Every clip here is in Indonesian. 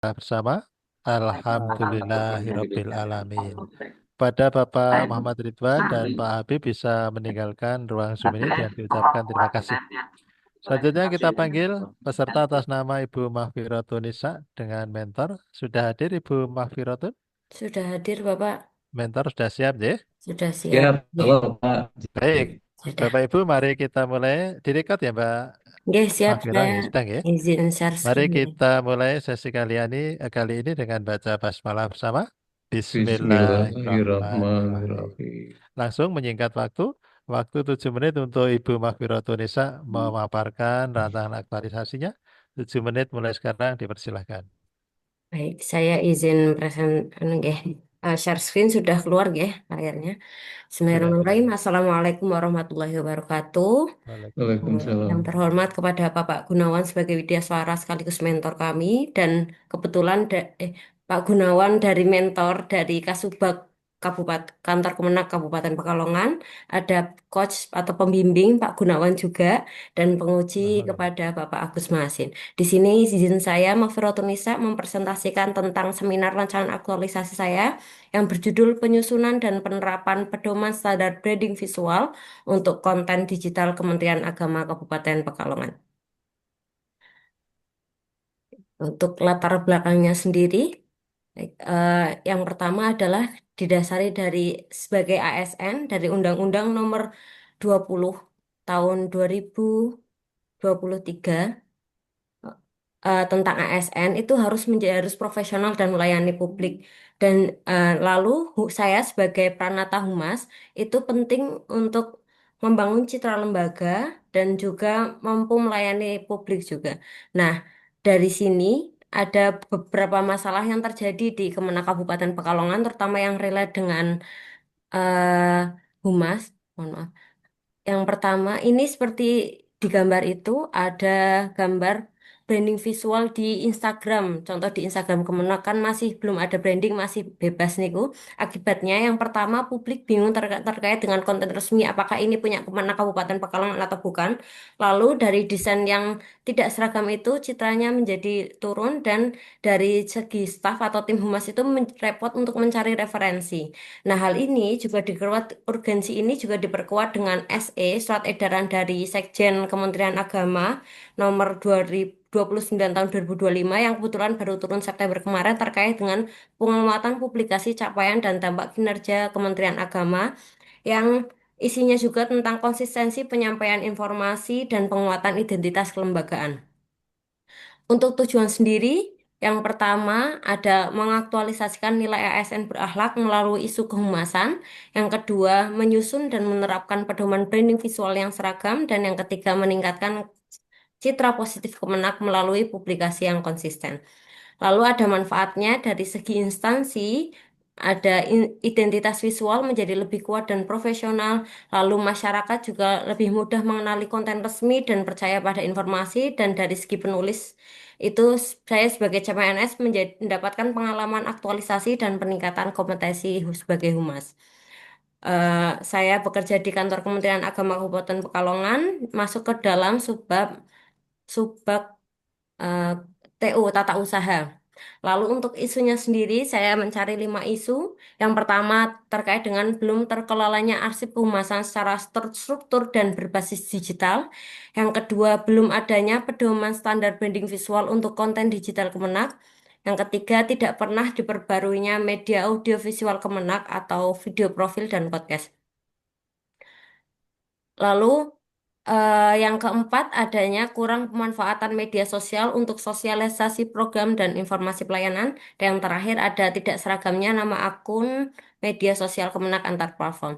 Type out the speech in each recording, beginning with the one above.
Bersama. Alhamdulillahirabbil alamin. Pada Bapak Muhammad Ridwan dan Pak Habib bisa meninggalkan ruang Zoom ini dengan diucapkan terima kasih. Selanjutnya kita panggil peserta atas nama Ibu Mahfiratun Nisa dengan mentor. Sudah hadir Ibu Mahfiratun? Sudah hadir Bapak, Mentor sudah siap ya? sudah siap. Siap, Ya, halo Pak. Baik. sudah. Bapak Ibu mari kita mulai. Direkod ya Mbak Ya, siap Mahfiratun saya ya? Sedang ya? izin share Mari screen. kita mulai sesi kali ini dengan baca basmalah bersama. Bismillahirrahmanirrahim. Bismillahirrahmanirrahim. Langsung menyingkat waktu. Waktu 7 menit untuk Ibu Mahfiratun Nisa memaparkan rancangan aktualisasinya. 7 menit mulai sekarang dipersilahkan. Baik, saya izin share screen sudah keluar ya layarnya. Sudah Bismillahirrahmanirrahim. keluar. Assalamualaikum warahmatullahi wabarakatuh. Waalaikumsalam. Yang Waalaikumsalam. terhormat kepada Bapak Gunawan sebagai widya suara sekaligus mentor kami dan kebetulan Pak Gunawan dari mentor dari Kasubag Kabupaten Kantor Kemenak Kabupaten Pekalongan, ada coach atau pembimbing Pak Gunawan juga dan penguji Alhamdulillah. kepada Bapak Agus Masin. Di sini izin saya Mahfirotunisa mempresentasikan tentang seminar rancangan aktualisasi saya yang berjudul Penyusunan dan Penerapan Pedoman Standar Branding Visual untuk konten digital Kementerian Agama Kabupaten Pekalongan. Untuk latar belakangnya sendiri, yang pertama adalah didasari dari sebagai ASN dari Undang-Undang Nomor 20 tahun 2023 tentang ASN itu harus profesional dan melayani publik. Dan lalu saya sebagai Pranata Humas itu penting untuk membangun citra lembaga dan juga mampu melayani publik juga. Nah, dari sini ada beberapa masalah yang terjadi di Kemenak Kabupaten Pekalongan, terutama yang relate dengan eh, humas. Mohon maaf. Yang pertama, ini seperti di gambar itu ada gambar branding visual di Instagram. Contoh di Instagram Kemenak kan masih belum ada branding, masih bebas niku. Akibatnya yang pertama publik bingung terkait dengan konten resmi apakah ini punya Kemenak Kabupaten Pekalongan atau bukan. Lalu dari desain yang tidak seragam itu citranya menjadi turun dan dari segi staf atau tim humas itu repot untuk mencari referensi. Nah, hal ini juga diperkuat, urgensi ini juga diperkuat dengan Surat Edaran dari Sekjen Kementerian Agama nomor 2029 tahun 2025 yang kebetulan baru turun September kemarin terkait dengan penguatan publikasi capaian dan dampak kinerja Kementerian Agama yang isinya juga tentang konsistensi penyampaian informasi dan penguatan identitas kelembagaan. Untuk tujuan sendiri, yang pertama ada mengaktualisasikan nilai ASN berakhlak melalui isu kehumasan. Yang kedua, menyusun dan menerapkan pedoman branding visual yang seragam. Dan yang ketiga, meningkatkan citra positif Kemenak melalui publikasi yang konsisten. Lalu ada manfaatnya dari segi instansi, ada identitas visual menjadi lebih kuat dan profesional, lalu masyarakat juga lebih mudah mengenali konten resmi dan percaya pada informasi, dan dari segi penulis, itu saya sebagai CPNS mendapatkan pengalaman aktualisasi dan peningkatan kompetensi sebagai humas. Saya bekerja di kantor Kementerian Agama Kabupaten Pekalongan, masuk ke dalam subbab subbab eh, TU Tata Usaha. Lalu untuk isunya sendiri, saya mencari 5 isu. Yang pertama terkait dengan belum terkelolanya arsip kehumasan secara struktur dan berbasis digital. Yang kedua, belum adanya pedoman standar branding visual untuk konten digital Kemenak. Yang ketiga, tidak pernah diperbaruinya media audio visual Kemenak atau video profil dan podcast. Lalu yang keempat, adanya kurang pemanfaatan media sosial untuk sosialisasi program dan informasi pelayanan. Dan yang terakhir, ada tidak seragamnya nama akun media sosial Kemenak antar platform.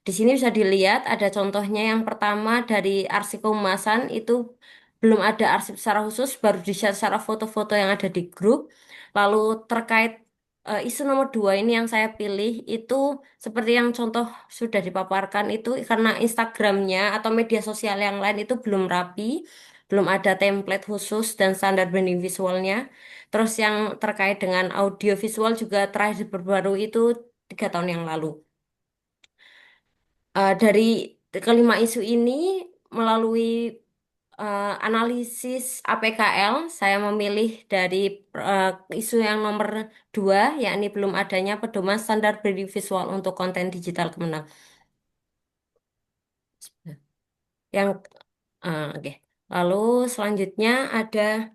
Di sini bisa dilihat ada contohnya yang pertama dari arsip kehumasan itu belum ada arsip secara khusus, baru di-share secara foto-foto yang ada di grup. Lalu terkait isu nomor 2 ini yang saya pilih itu seperti yang contoh sudah dipaparkan itu karena Instagramnya atau media sosial yang lain itu belum rapi, belum ada template khusus dan standar branding visualnya. Terus yang terkait dengan audio visual juga terakhir baru itu 3 tahun yang lalu. Dari kelima isu ini melalui analisis APKL, saya memilih dari eh, isu yang nomor 2, yakni belum adanya pedoman standar branding visual untuk konten digital Kemenang. Yang oke. Lalu selanjutnya ada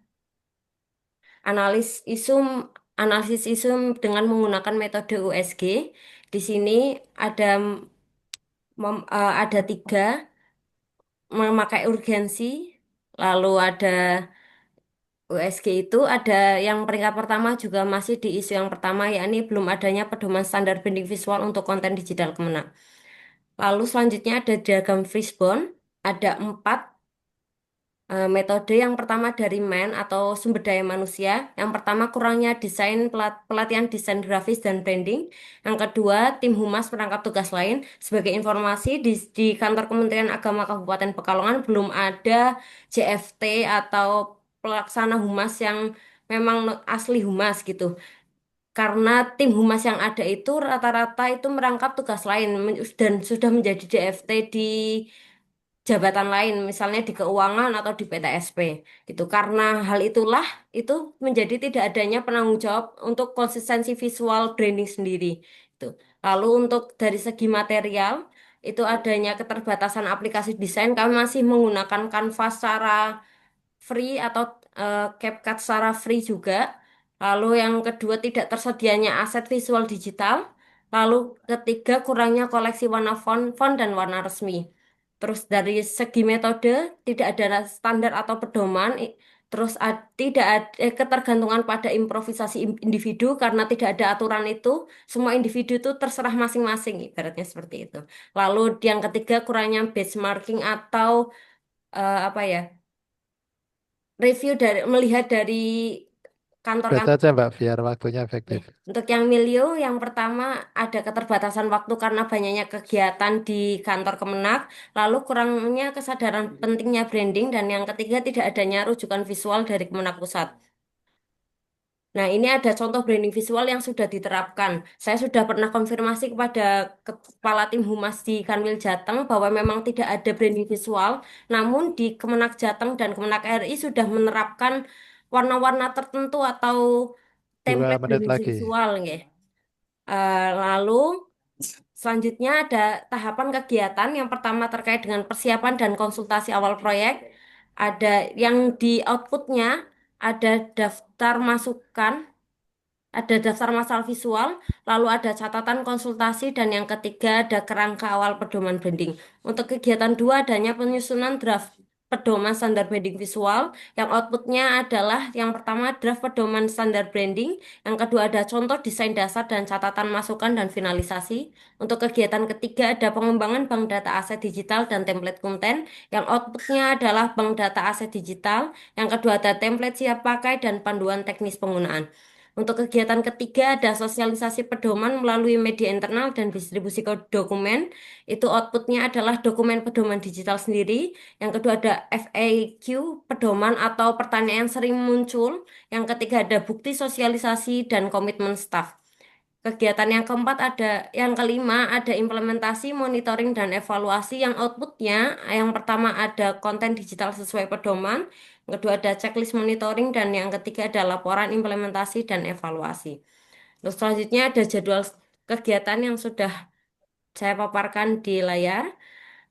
analis isu analisis isu dengan menggunakan metode USG. Di sini ada ada 3, memakai urgensi, lalu ada USG itu ada yang peringkat pertama juga masih di isu yang pertama, yakni belum adanya pedoman standar branding visual untuk konten digital Kemenang. Lalu selanjutnya ada diagram Fishbone, ada 4 metode. Yang pertama dari MAN atau sumber daya manusia. Yang pertama kurangnya desain pelatihan desain grafis dan branding. Yang kedua tim humas perangkap tugas lain. Sebagai informasi di kantor Kementerian Agama Kabupaten Pekalongan belum ada JFT atau pelaksana humas yang memang asli humas gitu. Karena tim humas yang ada itu rata-rata itu merangkap tugas lain dan sudah menjadi JFT di jabatan lain, misalnya di keuangan atau di PTSP gitu. Karena hal itulah itu menjadi tidak adanya penanggung jawab untuk konsistensi visual branding sendiri. Itu. Lalu untuk dari segi material itu adanya keterbatasan aplikasi desain, kami masih menggunakan Canva secara free atau CapCut secara free juga. Lalu yang kedua tidak tersedianya aset visual digital. Lalu ketiga kurangnya koleksi warna font dan warna resmi. Terus dari segi metode tidak ada standar atau pedoman. Terus tidak ada ketergantungan pada improvisasi individu karena tidak ada aturan itu. Semua individu itu terserah masing-masing, ibaratnya seperti itu. Lalu yang ketiga kurangnya benchmarking atau apa ya? Review dari melihat dari Baca kantor-kantor. aja Mbak, biar waktunya Ya. efektif. Untuk yang Milio, yang pertama ada keterbatasan waktu karena banyaknya kegiatan di kantor Kemenak, lalu kurangnya kesadaran pentingnya branding, dan yang ketiga tidak adanya rujukan visual dari Kemenak Pusat. Nah, ini ada contoh branding visual yang sudah diterapkan. Saya sudah pernah konfirmasi kepada Kepala Tim Humas di Kanwil Jateng bahwa memang tidak ada branding visual, namun di Kemenak Jateng dan Kemenak RI sudah menerapkan warna-warna tertentu atau Dua template menit branding lagi. visual, nggih. Lalu selanjutnya ada tahapan kegiatan. Yang pertama terkait dengan persiapan dan konsultasi awal proyek. Ada yang di outputnya ada daftar masukan, ada daftar masalah visual, lalu ada catatan konsultasi, dan yang ketiga ada kerangka awal pedoman branding. Untuk kegiatan 2 adanya penyusunan draft pedoman standar branding visual, yang outputnya adalah yang pertama draft pedoman standar branding, yang kedua ada contoh desain dasar dan catatan masukan dan finalisasi. Untuk kegiatan ketiga ada pengembangan bank data aset digital dan template konten, yang outputnya adalah bank data aset digital, yang kedua ada template siap pakai dan panduan teknis penggunaan. Untuk kegiatan ketiga ada sosialisasi pedoman melalui media internal dan distribusi dokumen. Itu outputnya adalah dokumen pedoman digital sendiri. Yang kedua ada FAQ pedoman atau pertanyaan sering muncul. Yang ketiga ada bukti sosialisasi dan komitmen staf. Kegiatan yang keempat ada, yang kelima ada implementasi, monitoring, dan evaluasi. Yang outputnya, yang pertama ada konten digital sesuai pedoman, yang kedua ada checklist monitoring, dan yang ketiga ada laporan implementasi dan evaluasi. Terus selanjutnya ada jadwal kegiatan yang sudah saya paparkan di layar.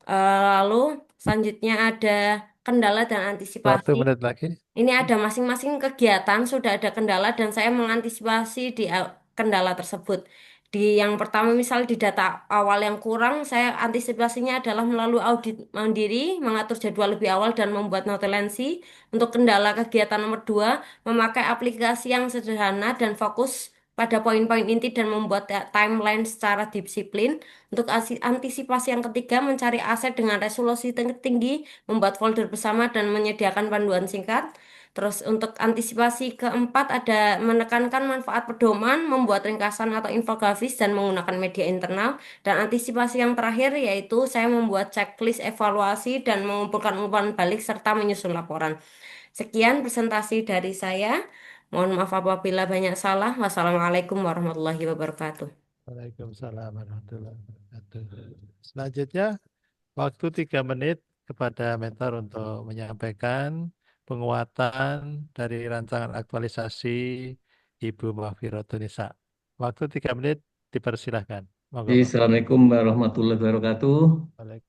Lalu selanjutnya ada kendala dan Satu antisipasi. menit lagi. Ini ada masing-masing kegiatan sudah ada kendala dan saya mengantisipasi di kendala tersebut. Di yang pertama misal di data awal yang kurang, saya antisipasinya adalah melalui audit mandiri, mengatur jadwal lebih awal dan membuat notulensi. Untuk kendala kegiatan nomor 2, memakai aplikasi yang sederhana dan fokus pada poin-poin inti dan membuat timeline secara disiplin. Untuk antisipasi yang ketiga, mencari aset dengan resolusi tinggi, membuat folder bersama dan menyediakan panduan singkat. Terus untuk antisipasi keempat ada menekankan manfaat pedoman, membuat ringkasan atau infografis dan menggunakan media internal. Dan antisipasi yang terakhir yaitu saya membuat checklist evaluasi dan mengumpulkan umpan balik serta menyusun laporan. Sekian presentasi dari saya. Mohon maaf apabila banyak salah. Wassalamualaikum warahmatullahi wabarakatuh. Waalaikumsalam warahmatullahi wabarakatuh. Selanjutnya, waktu 3 menit kepada mentor untuk menyampaikan penguatan dari rancangan aktualisasi Ibu Mahfirotunisa. Waktu 3 menit dipersilahkan. Monggo, Pak. Assalamualaikum warahmatullahi wabarakatuh.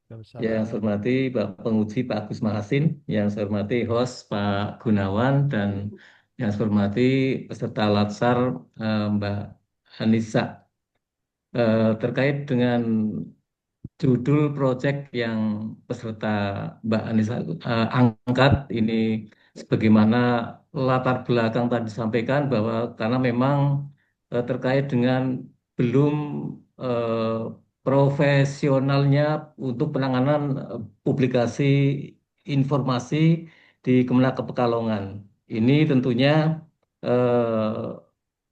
Yang saya Waalaikumsalam. hormati Pak Penguji Pak Agus Mahasin, yang saya hormati host Pak Gunawan, dan yang saya hormati peserta Latsar Mbak Anissa. Terkait dengan judul proyek yang peserta Mbak Anissa angkat ini, sebagaimana latar belakang tadi disampaikan bahwa karena memang terkait dengan belum eh, profesionalnya untuk penanganan publikasi informasi di Kemenak Pekalongan. Ini tentunya eh,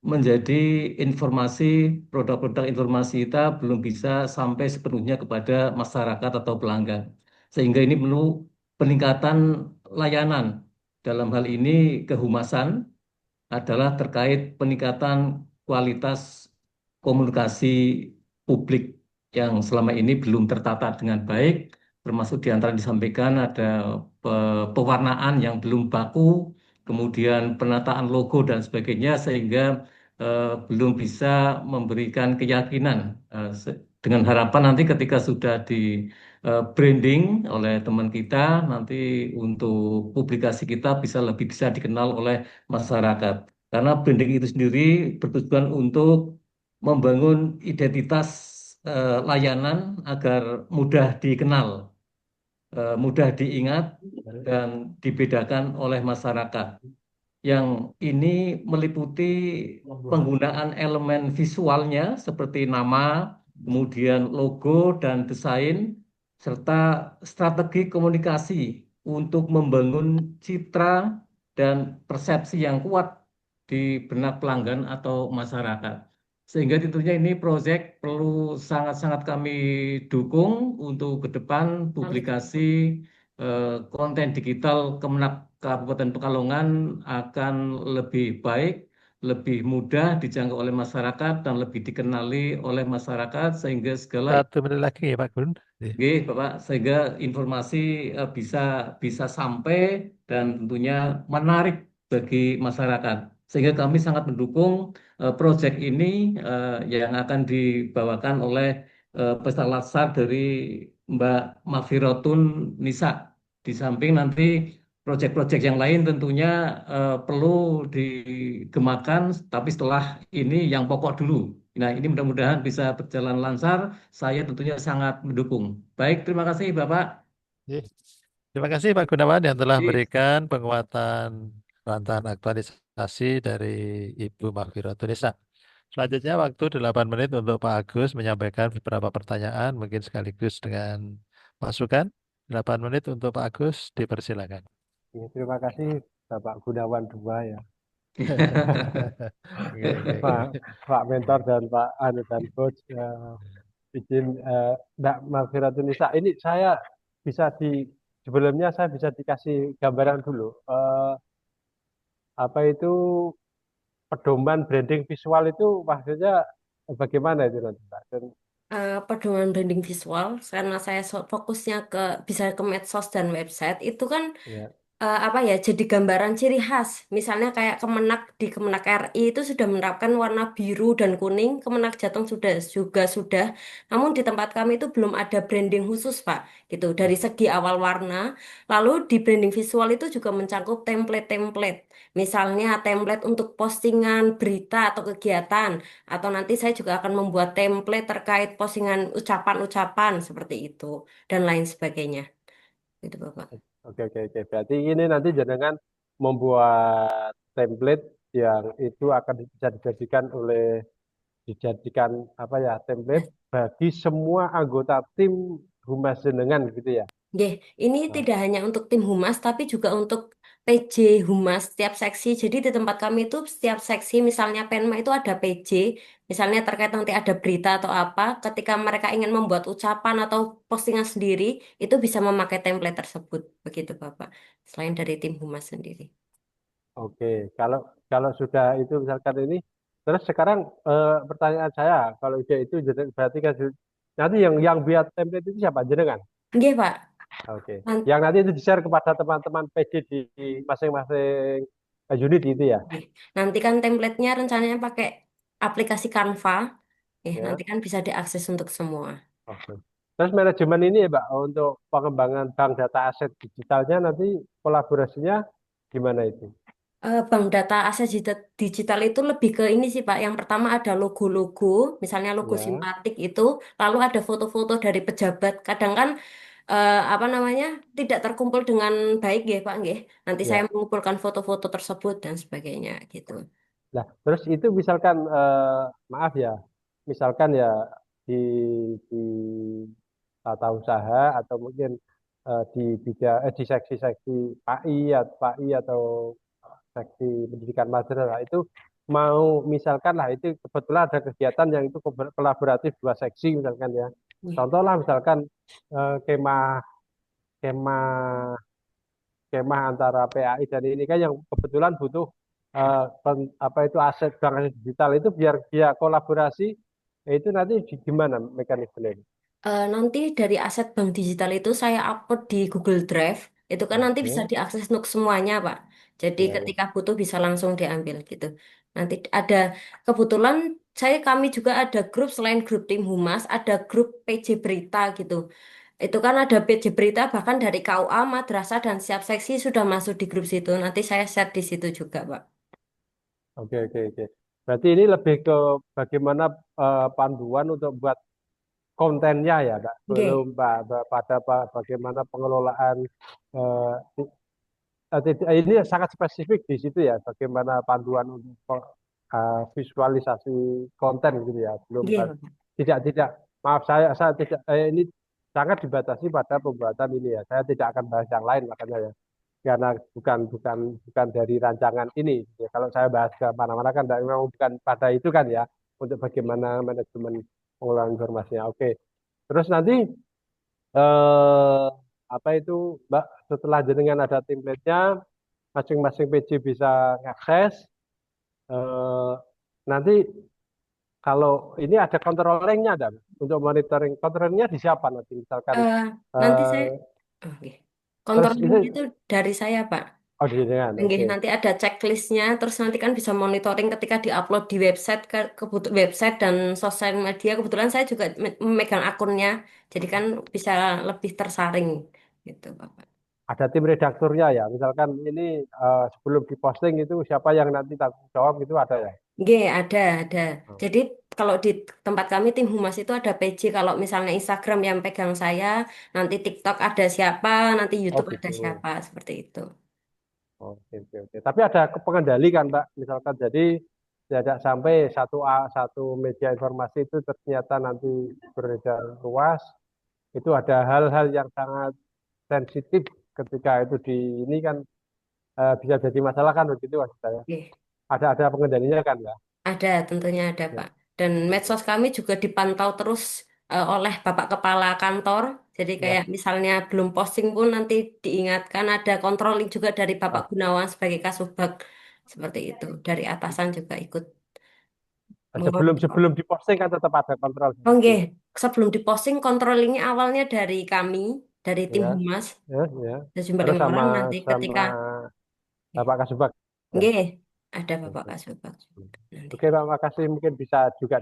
menjadi informasi, produk-produk informasi kita belum bisa sampai sepenuhnya kepada masyarakat atau pelanggan. Sehingga ini perlu peningkatan layanan. Dalam hal ini kehumasan adalah terkait peningkatan kualitas komunikasi publik yang selama ini belum tertata dengan baik, termasuk di antara disampaikan ada pewarnaan yang belum baku, kemudian penataan logo dan sebagainya, sehingga belum bisa memberikan keyakinan dengan harapan nanti ketika sudah di branding oleh teman kita, nanti untuk publikasi kita lebih bisa dikenal oleh masyarakat. Karena branding itu sendiri bertujuan untuk membangun identitas layanan agar mudah dikenal, mudah diingat, dan dibedakan oleh masyarakat. Yang ini meliputi penggunaan elemen visualnya seperti nama, kemudian logo dan desain, serta strategi komunikasi untuk membangun citra dan persepsi yang kuat di benak pelanggan atau masyarakat. Sehingga tentunya ini proyek perlu sangat-sangat kami dukung untuk ke depan publikasi konten digital Kemenak Kabupaten Pekalongan akan lebih baik, lebih mudah dijangkau oleh masyarakat, dan lebih dikenali oleh masyarakat sehingga segala 1 menit lagi ya, Pak Gun. Oke, Bapak, sehingga informasi bisa bisa sampai dan tentunya menarik bagi masyarakat. Sehingga kami sangat mendukung proyek ini yang akan dibawakan oleh peserta latsar dari Mbak Mafirotun Nisa. Di samping nanti proyek-proyek yang lain tentunya perlu digemakan, tapi setelah ini yang pokok dulu. Nah, ini mudah-mudahan bisa berjalan lancar. Saya tentunya sangat mendukung. Baik, terima kasih Bapak. Ye. Terima kasih Pak Gunawan yang telah Yes. berikan penguatan rancangan aktualisasi dari Ibu Mahfirotunisa. Selanjutnya waktu 8 menit untuk Pak Agus menyampaikan beberapa pertanyaan, mungkin sekaligus dengan masukan. 8 menit untuk Pak Agus, dipersilakan. Ya, terima kasih Bapak Gunawan dua ya, Oke, oke, Pak, oke. Pak Mentor dan Pak Anu dan Coach. Izin Mbak Malviratunisa, ini saya bisa sebelumnya saya bisa dikasih gambaran dulu. Apa itu pedoman branding visual itu maksudnya bagaimana itu nanti Pak? Pedoman branding visual karena saya fokusnya ke bisa ke medsos dan website itu kan Ya, apa ya jadi gambaran ciri khas. Misalnya kayak Kemenak di Kemenak RI itu sudah menerapkan warna biru dan kuning, Kemenak Jateng sudah. Namun di tempat kami itu belum ada branding khusus, Pak. Gitu. Dari oke. segi awal warna, lalu di branding visual itu juga mencakup template-template. Misalnya template untuk postingan berita atau kegiatan, atau nanti saya juga akan membuat template terkait postingan ucapan-ucapan seperti itu dan lain sebagainya. Itu, Bapak. Oke, oke, oke. Berarti ini nanti jangan membuat template yang itu akan bisa dijadikan apa ya template bagi semua anggota tim humas jenengan gitu ya. Nggih, ini Nah, tidak hanya untuk tim humas, tapi juga untuk PJ humas setiap seksi. Jadi di tempat kami itu setiap seksi, misalnya Penma itu ada PJ, misalnya terkait nanti ada berita atau apa, ketika mereka ingin membuat ucapan atau postingan sendiri, itu bisa memakai template tersebut. Begitu, Bapak. Selain dari tim humas sendiri. oke, kalau kalau sudah itu misalkan ini, terus sekarang pertanyaan saya, kalau ide itu berarti kan nanti yang buat template itu siapa jenengan? Nggih, Pak. Oke. Nan- Yang nanti itu di-share kepada teman-teman PJ di masing-masing unit itu ya. Nanti kan template-nya rencananya pakai aplikasi Canva. Nanti Ya. kan bisa diakses untuk semua. Oke. Terus manajemen ini ya, Mbak, untuk pengembangan bank data aset digitalnya nanti kolaborasinya gimana itu? Bank data aset digital itu lebih ke ini sih Pak. Yang pertama ada logo-logo, misalnya logo Ya, simpatik itu, lalu ada foto-foto dari pejabat. Kadang kan apa namanya tidak terkumpul dengan baik ya Pak, nggih. Nanti saya ya. mengumpulkan foto-foto tersebut dan sebagainya gitu. Nah, terus itu misalkan maaf ya, misalkan ya di di tata usaha atau mungkin di seksi-seksi PAI atau seksi pendidikan madrasah lah, itu mau misalkan lah itu kebetulan ada kegiatan yang itu kolaboratif dua seksi misalkan ya. Iya. Contoh lah misalkan kemah kemah kemah antara PAI dan ini kan yang kebetulan butuh apa itu aset bank aset digital itu biar dia kolaborasi itu nanti gimana mekanismenya? Nanti dari aset bank digital itu saya upload di Google Drive. Itu kan nanti bisa Oke, diakses untuk semuanya, Pak. Jadi ya, ya. ketika butuh bisa langsung diambil gitu. Nanti ada kebetulan kami juga ada grup selain grup tim humas, ada grup PJ Berita gitu. Itu kan ada PJ Berita bahkan dari KUA, madrasah dan siap seksi sudah masuk di grup situ. Nanti saya share di situ juga, Pak. Oke, oke, oke. Berarti ini lebih ke bagaimana panduan untuk buat kontennya ya, Kak. Belum Oke. pada bagaimana pengelolaan eh, ini sangat spesifik di situ ya, bagaimana panduan untuk visualisasi konten gitu ya. Belum Oke, Pak. tidak maaf saya tidak ini sangat dibatasi pada pembuatan ini ya. Saya tidak akan bahas yang lain makanya ya. Karena bukan dari rancangan ini. Ya, kalau saya bahas ke mana-mana kan memang bukan pada itu kan ya untuk bagaimana manajemen pengelolaan informasinya. Oke. Terus nanti eh, apa itu Mbak setelah jenengan ada template-nya masing-masing PJ bisa ngakses eh, nanti kalau ini ada controllingnya ada Mbak? Untuk monitoring controllingnya di siapa nanti misalkan Eh, Nanti eh, saya, oke. terus Controlling itu itu dari saya, Pak. oh di jenengan Nggih, oke. nanti ada checklistnya, terus nanti kan bisa monitoring ketika diupload di website website dan sosial media. Kebetulan saya juga memegang akunnya, jadi kan bisa lebih tersaring gitu, Bapak. Ada tim redakturnya ya. Misalkan ini sebelum diposting itu siapa yang nanti tanggung jawab itu ada ya. Nggih, ada. Oh, Jadi kalau di tempat kami tim humas itu ada PJ. Kalau misalnya Instagram yang pegang saya, nanti TikTok ada siapa, nanti oh YouTube ada gitu. siapa, seperti itu. Oke, oke, oke. Tapi ada pengendali kan, Mbak. Misalkan jadi tidak sampai satu media informasi itu ternyata nanti beredar luas. Itu ada hal-hal yang sangat sensitif ketika itu di ini kan bisa jadi masalah kan begitu maksud saya. Nggih. Ada pengendalinya kan ya. Ada, tentunya ada, Ya. Pak. Dan medsos kami juga dipantau terus oleh Bapak Kepala Kantor. Jadi kayak Ya. misalnya belum posting pun nanti diingatkan ada controlling juga dari Bapak Ah, Gunawan sebagai Kasubag. Seperti itu. Dari atasan juga ikut sebelum memonitor. sebelum diposting kan tetap ada kontrol di Oh, situ. nggih. Sebelum diposting, controllingnya awalnya dari kami, dari tim Ya, humas. ya, ya. Ada jumlah Terus 5 orang nanti sama ketika, Bapak Kasubag. Ya. nggih, ada Bapak Oke. Kasubag nanti. Oke, Pak, makasih. Mungkin bisa juga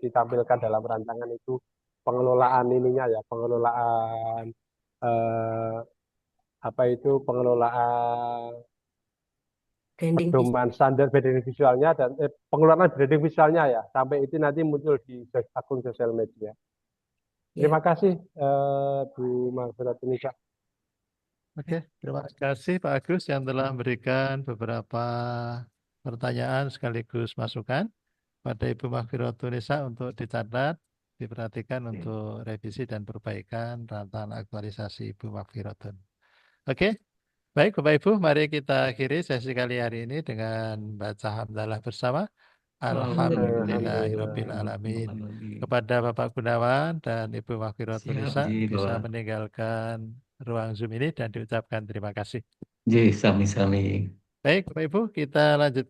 ditampilkan dalam rancangan itu pengelolaan ininya ya, pengelolaan eh, apa itu pengelolaan Branding visual. pedoman standar branding visualnya dan pengelolaan branding visualnya ya, sampai itu nanti muncul di akun sosial media. Ya. Terima kasih Bu Magfirat Tunisa. Oke, terima kasih Pak Agus yang telah memberikan beberapa pertanyaan sekaligus masukan pada Ibu Mahfirotunisa Nisa untuk dicatat, diperhatikan untuk revisi dan perbaikan rancangan aktualisasi Ibu Mahfirotun. Oke, baik Bapak Ibu, mari kita akhiri sesi kali hari ini dengan baca hamdalah bersama. Alhamdulillahirabbil alamin. Kepada Bapak Gunawan dan Ibu Mahfirotunisa Siap, Nisa Ji, bisa Bapak. meninggalkan ruang Zoom ini dan diucapkan terima kasih. Ji, sami-sami. Baik, Bapak Ibu, kita lanjutkan.